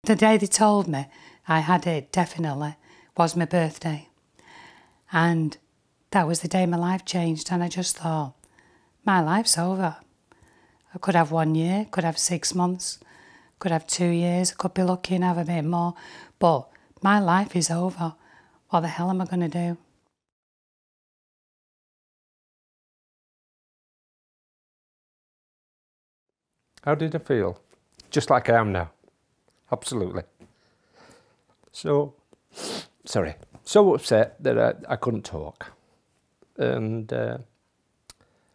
The day they told me I had it, definitely, was my birthday. And that was the day my life changed, and I just thought, my life's over. I could have 1 year, could have 6 months, could have 2 years, I could be lucky and have a bit more, but my life is over. What the hell am I going to do? How did I feel? Just like I am now. Absolutely. So upset that I couldn't talk. And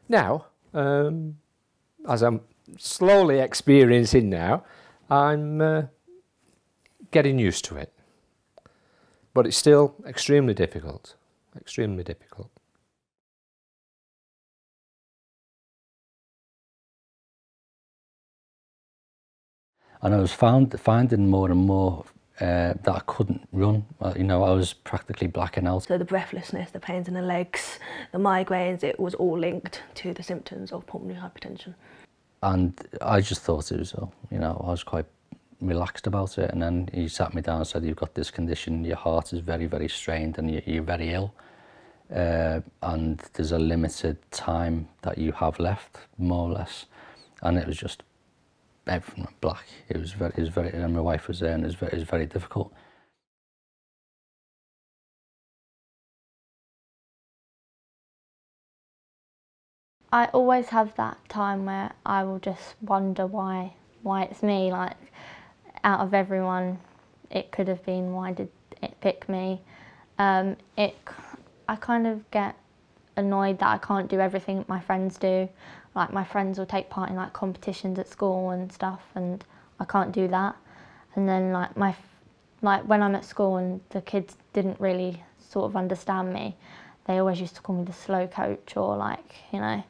now, as I'm slowly experiencing now, I'm getting used to it. But it's still extremely difficult, extremely difficult. And I was finding more and more that I couldn't run. You know, I was practically blacking out. So the breathlessness, the pains in the legs, the migraines, it was all linked to the symptoms of pulmonary hypertension. And I just thought it was, you know, I was quite relaxed about it. And then he sat me down and said, you've got this condition, your heart is very, very strained and you're very ill. And there's a limited time that you have left, more or less. And it was just everything went black. It was very, and my wife was there, and it was very difficult. I always have that time where I will just wonder why it's me. Like, out of everyone, it could have been, why did it pick me? I kind of get annoyed that I can't do everything that my friends do. Like, my friends will take part in like competitions at school and stuff, and I can't do that. And then like when I'm at school and the kids didn't really sort of understand me, they always used to call me the slow coach, or like, you know,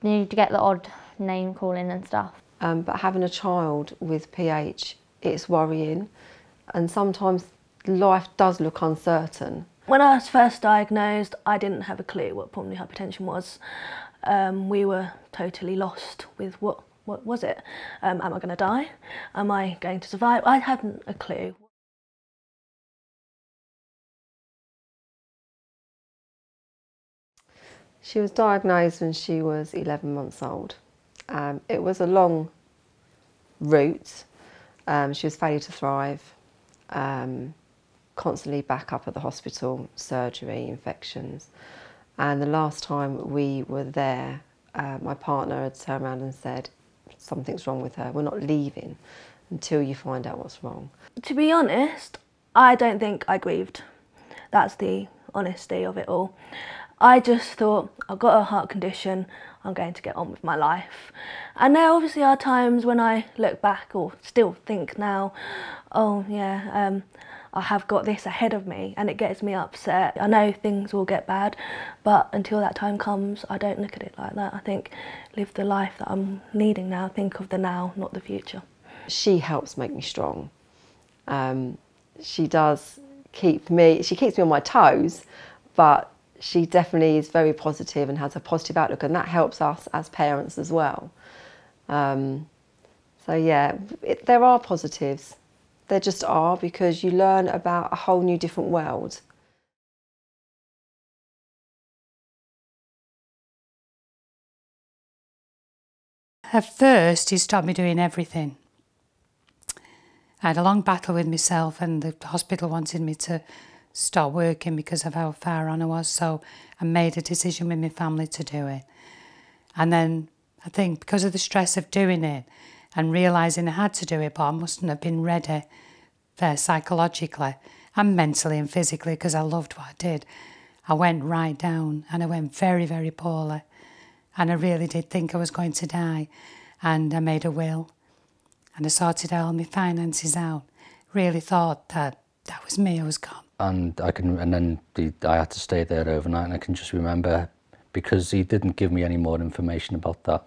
you get the odd name calling and stuff. But having a child with PH, it's worrying, and sometimes life does look uncertain. When I was first diagnosed, I didn't have a clue what pulmonary hypertension was. We were totally lost with what was it? Am I going to die? Am I going to survive? I hadn't a clue. She was diagnosed when she was 11 months old. It was a long route. She was failure to thrive, constantly back up at the hospital, surgery, infections. And the last time we were there, my partner had turned around and said, something's wrong with her. We're not leaving until you find out what's wrong. To be honest, I don't think I grieved. That's the honesty of it all. I just thought, I've got a heart condition, I'm going to get on with my life. And there obviously are times when I look back, or still think now, oh yeah, I have got this ahead of me, and it gets me upset. I know things will get bad, but until that time comes, I don't look at it like that. I think, live the life that I'm leading now, think of the now, not the future. She helps make me strong. She does keeps me on my toes, but she definitely is very positive and has a positive outlook, and that helps us as parents as well. So yeah, there are positives. There just are, because you learn about a whole new different world. At first, he stopped me doing everything. I had a long battle with myself, and the hospital wanted me to stop working because of how far on I was, so I made a decision with my family to do it. And then I think because of the stress of doing it and realising I had to do it, but I mustn't have been ready psychologically and mentally and physically, because I loved what I did, I went right down, and I went very, very poorly. And I really did think I was going to die. And I made a will, and I sorted all my finances out. Really thought that that was me, I was gone. And then I had to stay there overnight, and I can just remember, because he didn't give me any more information about that,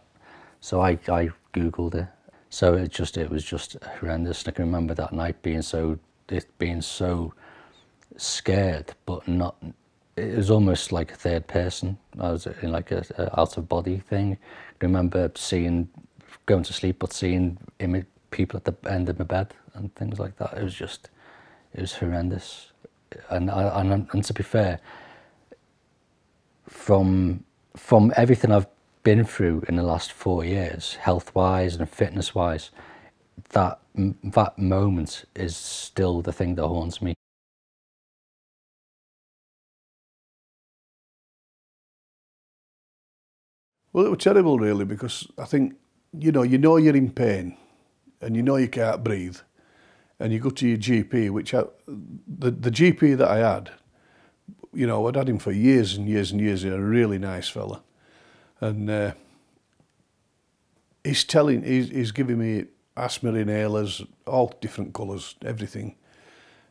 so I Googled it. So it was just horrendous. I can remember that night being so scared, but not. It was almost like a third person. I was in like a out of body thing. I remember going to sleep, but seeing people at the end of my bed and things like that. It was horrendous. And to be fair, from everything I've been through in the last 4 years, health-wise and fitness-wise, that moment is still the thing that haunts me. Well, it was terrible really, because I think, you know you're in pain and you know you can't breathe, and you go to your GP, which the GP that I had, you know, I'd had him for years and years and years. He's a really nice fella, and he's giving me asthma inhalers, all different colours, everything,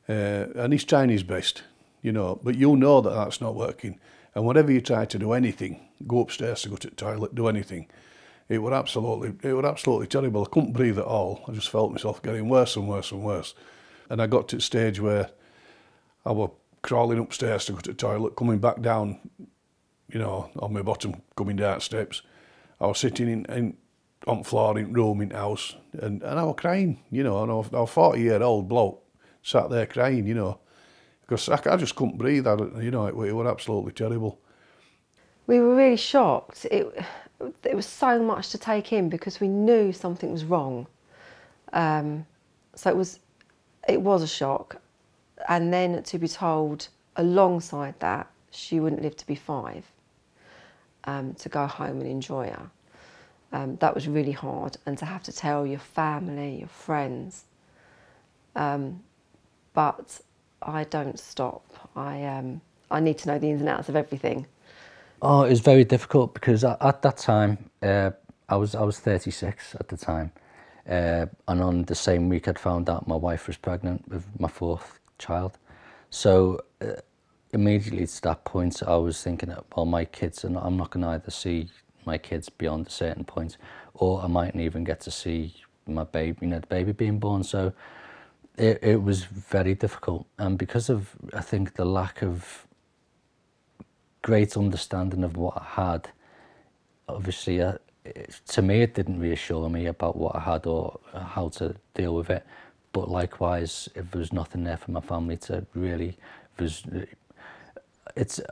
and he's trying his best, you know, but you know that that's not working. And whenever you try to do anything, go upstairs to go to the toilet, do anything, it were absolutely terrible. I couldn't breathe at all. I just felt myself getting worse and worse and worse. And I got to the stage where I was crawling upstairs to go to the toilet, coming back down, you know, on my bottom, coming down steps. I was sitting on the floor in room in the house, and I was crying, you know, and I was a 40-year-old bloke sat there crying, you know, because I just couldn't breathe. You know, it was absolutely terrible. We were really shocked. It was so much to take in because we knew something was wrong. So it was a shock. And then to be told alongside that she wouldn't live to be 5, to go home and enjoy her. That was really hard, and to have to tell your family, your friends. But I don't stop. I need to know the ins and outs of everything. Oh, it was very difficult because at that time, I was 36 at the time, and on the same week I'd found out my wife was pregnant with my 4th child. So immediately to that point, I was thinking, well, my kids, and I'm not going to either see my kids beyond a certain point, or I mightn't even get to see my baby, you know, the baby being born. So it was very difficult, and because of, I think, the lack of great understanding of what I had, obviously to me it didn't reassure me about what I had or how to deal with it. But likewise, if there was nothing there for my family to really, it's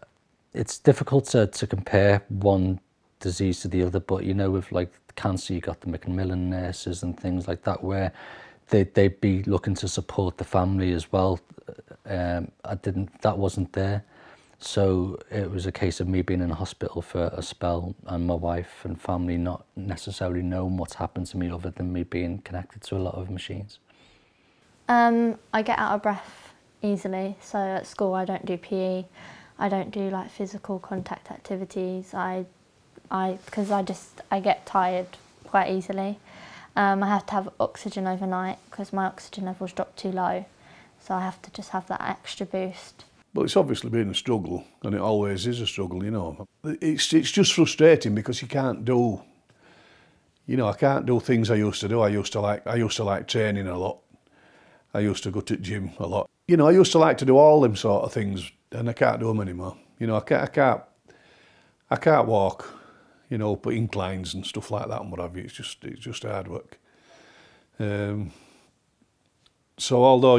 difficult to compare one disease to the other. But you know, with like cancer, you got the Macmillan nurses and things like that, where they'd be looking to support the family as well. That wasn't there. So it was a case of me being in a hospital for a spell, and my wife and family not necessarily knowing what's happened to me other than me being connected to a lot of machines. I get out of breath easily, so at school I don't do PE, I don't do like physical contact activities, because I get tired quite easily. I have to have oxygen overnight because my oxygen levels drop too low, so I have to just have that extra boost. Well, it's obviously been a struggle, and it always is a struggle, you know. It's just frustrating because you can't do, you know, I can't do things I used to do. I used to like training a lot. I used to go to the gym a lot. You know, I used to like to do all them sort of things, and I can't do them anymore. You know, I can't walk, you know, up inclines and stuff like that and what have you. It's just hard work. So although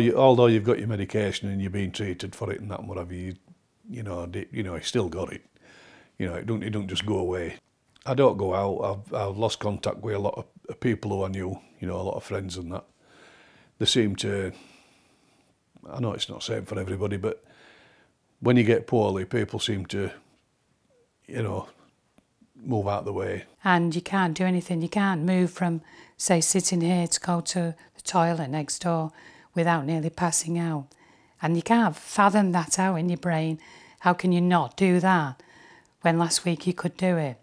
you've got your medication and you're being treated for it and that and what have you, you know, you still got it. You know, it don't just go away. I don't go out. I've lost contact with a lot of people who I knew, you know, a lot of friends and that. They seem to, I know it's not the same for everybody, but when you get poorly, people seem to, you know, move out of the way. And you can't do anything. You can't move from, say, sitting here to go to the toilet next door without nearly passing out. And you can't fathom that out in your brain. How can you not do that when last week you could do it?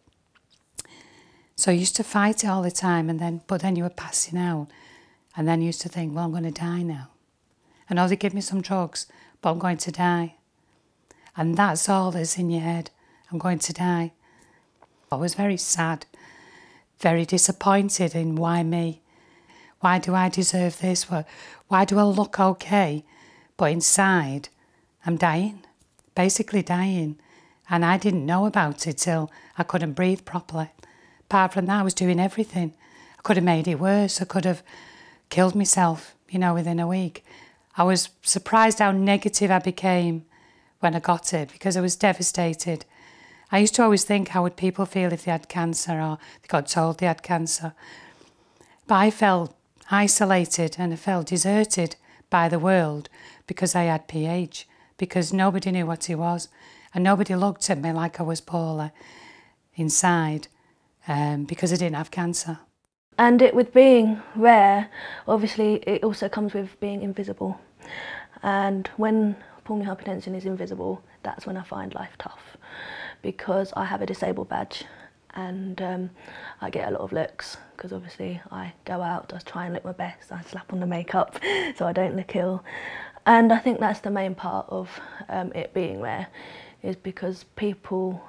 So you used to fight it all the time, but then you were passing out. And then you used to think, well, I'm going to die now. I know they give me some drugs, but I'm going to die. And that's all that's in your head. I'm going to die. I was very sad, very disappointed in why me. Why do I deserve this? Why do I look okay? But inside, I'm dying, basically dying. And I didn't know about it till I couldn't breathe properly. Apart from that, I was doing everything. I could have made it worse. I could have killed myself, you know, within a week. I was surprised how negative I became when I got it, because I was devastated. I used to always think, how would people feel if they had cancer or they got told they had cancer? But I felt isolated and I felt deserted by the world because I had PH, because nobody knew what it was and nobody looked at me like I was poorly inside, because I didn't have cancer. And it, with being rare, obviously it also comes with being invisible. And when pulmonary hypertension is invisible, that's when I find life tough, because I have a disabled badge and I get a lot of looks, because obviously I go out, I try and look my best, I slap on the makeup so I don't look ill. And I think that's the main part of it being rare, is because people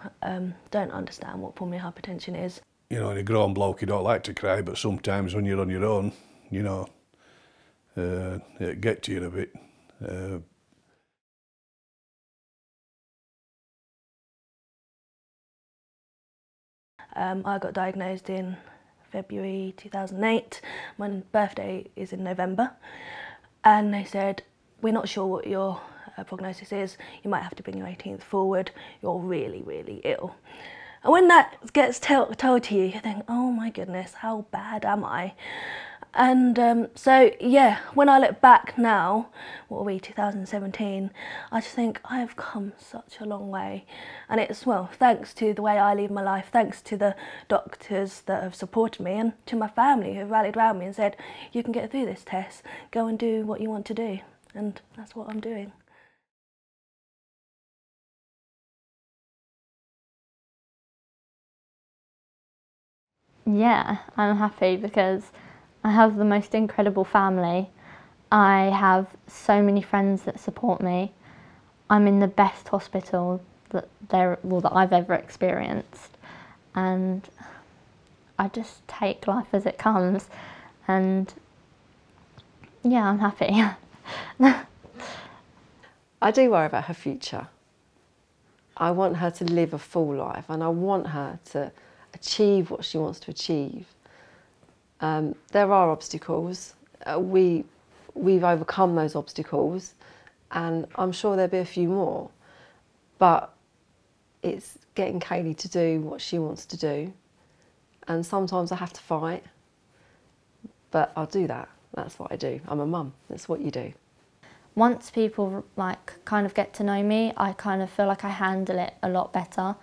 don't understand what pulmonary hypertension is. You know, in a grown bloke, you don't like to cry, but sometimes when you're on your own, you know, it gets to you a bit. I got diagnosed in February 2008. My birthday is in November. And they said, we're not sure what your prognosis is. You might have to bring your 18th forward. You're really, really ill. And when that gets told to you, you think, oh my goodness, how bad am I? And so, yeah, when I look back now, what are we, 2017, I just think I have come such a long way. And it's, well, thanks to the way I live my life, thanks to the doctors that have supported me, and to my family who rallied around me and said, you can get through this test, go and do what you want to do. And that's what I'm doing. Yeah, I'm happy because I have the most incredible family. I have so many friends that support me. I'm in the best hospital that I've ever experienced, and I just take life as it comes, and yeah, I'm happy. I do worry about her future. I want her to live a full life, and I want her to achieve what she wants to achieve. There are obstacles. We've overcome those obstacles, and I'm sure there'll be a few more. But it's getting Kaylee to do what she wants to do, and sometimes I have to fight, but I'll do that. That's what I do. I'm a mum. That's what you do. Once people kind of get to know me, I kind of feel like I handle it a lot better.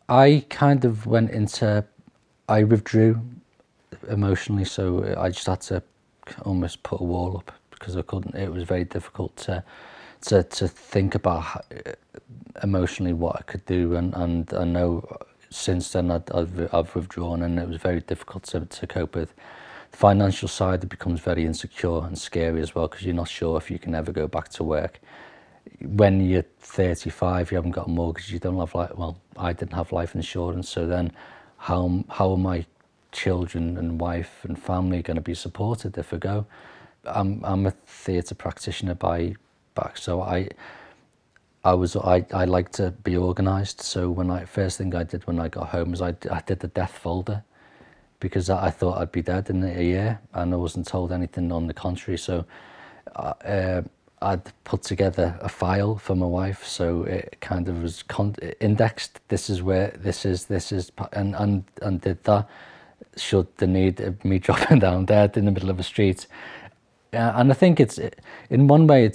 I kind of I withdrew emotionally, so I just had to almost put a wall up because I couldn't. It was very difficult to think about emotionally what I could do, and I know since then I've withdrawn, and it was very difficult to cope with. The financial side, it becomes very insecure and scary as well, because you're not sure if you can ever go back to work. When you're 35, you haven't got a mortgage, you don't have I didn't have life insurance, so then how are my children and wife and family going to be supported if I go? I'm a theatre practitioner by back, so I like to be organised. So first thing I did when I got home was I did the death folder, because I thought I'd be dead in a year, and I wasn't told anything on the contrary. So I'd put together a file for my wife, so it kind of was indexed. This is where this is, and did that. Should the need of me dropping down dead in the middle of a street, and I think it's in one way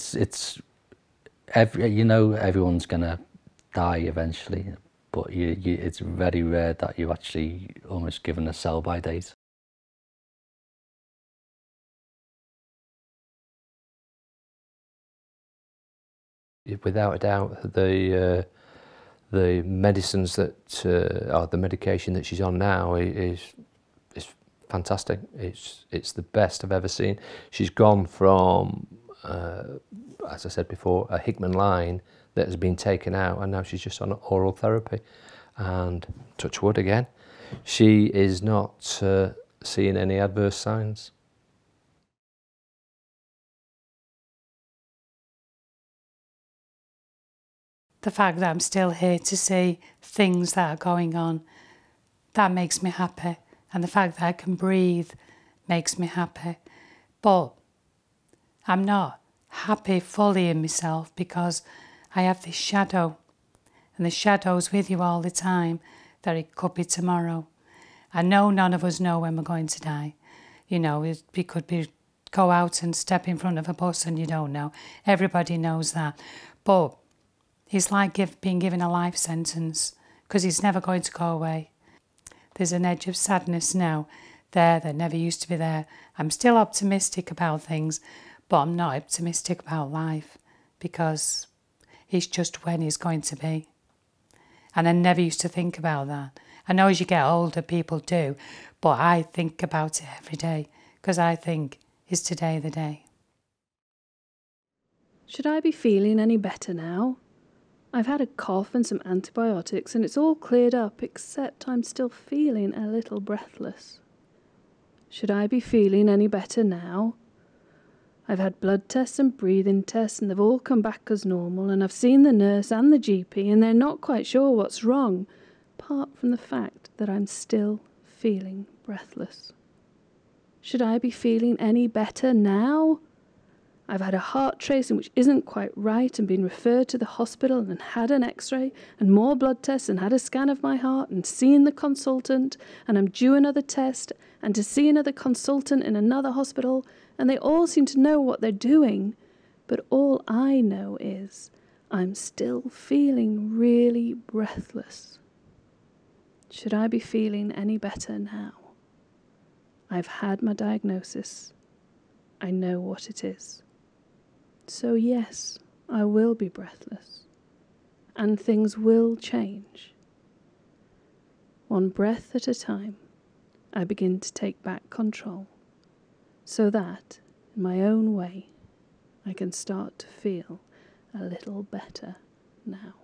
everyone's gonna die eventually, but it's very rare that you're actually almost given a sell-by date. Without a doubt, the medicines that or the medication that she's on now is fantastic. It's the best I've ever seen. She's gone from, as I said before, a Hickman line that has been taken out, and now she's just on oral therapy. And touch wood again, she is not seeing any adverse signs. the fact that I'm still here to see things that are going on, that makes me happy. And the fact that I can breathe makes me happy. But I'm not happy fully in myself because I have this shadow. And the shadow's with you all the time, that it could be tomorrow. I know none of us know when we're going to die. You know, we could go out and step in front of a bus and you don't know. Everybody knows that. But it's like being given a life sentence because it's never going to go away. There's an edge of sadness now there that never used to be there. I'm still optimistic about things, but I'm not optimistic about life because it's just when it's going to be. And I never used to think about that. I know as you get older, people do, but I think about it every day because I think, is today the day? Should I be feeling any better now? I've had a cough and some antibiotics and it's all cleared up except I'm still feeling a little breathless. Should I be feeling any better now? I've had blood tests and breathing tests and they've all come back as normal, and I've seen the nurse and the GP and they're not quite sure what's wrong, apart from the fact that I'm still feeling breathless. Should I be feeling any better now? I've had a heart tracing which isn't quite right and been referred to the hospital and had an x-ray and more blood tests and had a scan of my heart and seen the consultant, and I'm due another test and to see another consultant in another hospital, and they all seem to know what they're doing, but all I know is I'm still feeling really breathless. Should I be feeling any better now? I've had my diagnosis. I know what it is. So yes, I will be breathless, and things will change. One breath at a time, I begin to take back control, so that, in my own way, I can start to feel a little better now.